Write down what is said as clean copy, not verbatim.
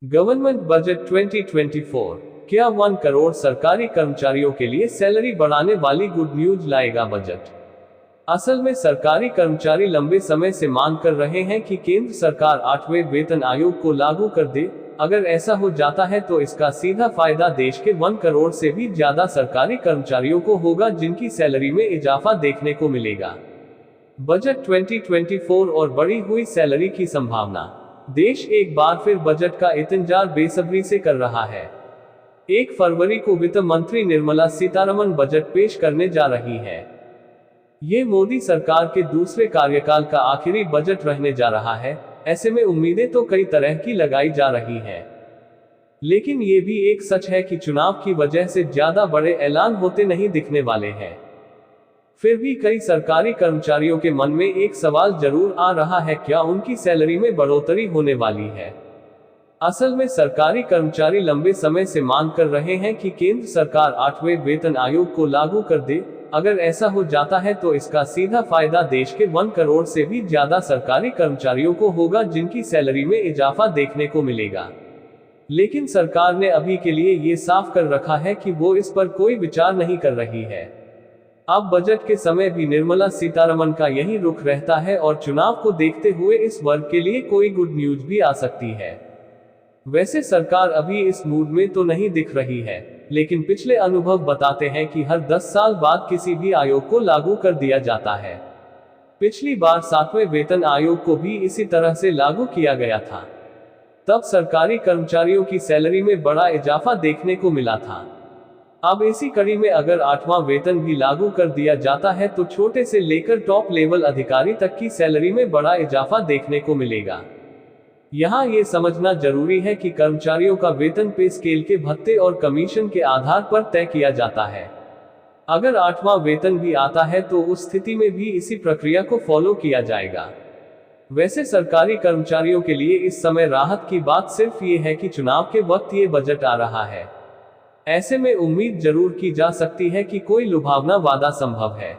Government budget 2024 क्या 1 करोड़ सरकारी कर्मचारियों के लिए सैलरी बढ़ाने वाली गुड न्यूज लाएगा बजट। असल में सरकारी कर्मचारी लंबे समय से मांग कर रहे हैं कि केंद्र सरकार 8वें वेतन आयोग को लागू कर दे। अगर ऐसा हो जाता है तो इसका सीधा फायदा देश के 1 करोड़ से भी ज्यादा सरकारी कर्मचारियों को होगा, जिनकी सैलरी में इजाफा देखने को मिलेगा। बजट 2024 और बढ़ी हुई सैलरी की संभावना। देश एक बार फिर बजट का इंतजार बेसब्री से कर रहा है। 1 फरवरी को वित्त मंत्री निर्मला सीतारमण बजट पेश करने जा रही है। ये मोदी सरकार के दूसरे कार्यकाल का आखिरी बजट रहने जा रहा है। ऐसे में उम्मीदें तो कई तरह की लगाई जा रही हैं। लेकिन ये भी एक सच है कि चुनाव की वजह से ज्यादा बड़े ऐलान होते नहीं दिखने वाले हैं। फिर भी कई सरकारी कर्मचारियों के मन में एक सवाल जरूर आ रहा है, क्या उनकी सैलरी में बढ़ोतरी होने वाली है। असल में सरकारी कर्मचारी लंबे समय से मांग कर रहे हैं कि केंद्र सरकार 8वें वेतन आयोग को लागू कर दे। अगर ऐसा हो जाता है तो इसका सीधा फायदा देश के 1 करोड़ से भी ज्यादा सरकारी कर्मचारियों को होगा, जिनकी सैलरी में इजाफा देखने को मिलेगा। लेकिन सरकार ने अभी के लिए ये साफ कर रखा है कि वो इस पर कोई विचार नहीं कर रही है। अब बजट के समय भी निर्मला सीतारमण का यही रुख रहता है और चुनाव को देखते हुए इस वर्ग के लिए कोई गुड न्यूज भी आ सकती है। वैसे सरकार अभी इस मूड में तो नहीं दिख रही है, लेकिन पिछले अनुभव बताते हैं कि हर 10 साल बाद किसी भी आयोग को लागू कर दिया जाता है। पिछली बार 7वें वेतन आयोग को भी इसी तरह से लागू किया गया था। तब सरकारी कर्मचारियों की सैलरी में बड़ा इजाफा देखने को मिला था। अब इसी कड़ी में अगर 8वां वेतन भी लागू कर दिया जाता है तो छोटे से लेकर टॉप लेवल अधिकारी तक की सैलरी में बड़ा इजाफा देखने को मिलेगा। यहाँ ये समझना जरूरी है कि कर्मचारियों का वेतन पे स्केल के भत्ते और कमीशन के आधार पर तय किया जाता है। अगर 8वां वेतन भी आता है तो उस स्थिति में भी इसी प्रक्रिया को फॉलो किया जाएगा। वैसे सरकारी कर्मचारियों के लिए इस समय राहत की बात सिर्फ ये है कि चुनाव के वक्त ये बजट आ रहा है। ऐसे में उम्मीद जरूर की जा सकती है कि कोई लुभावना वादा संभव है।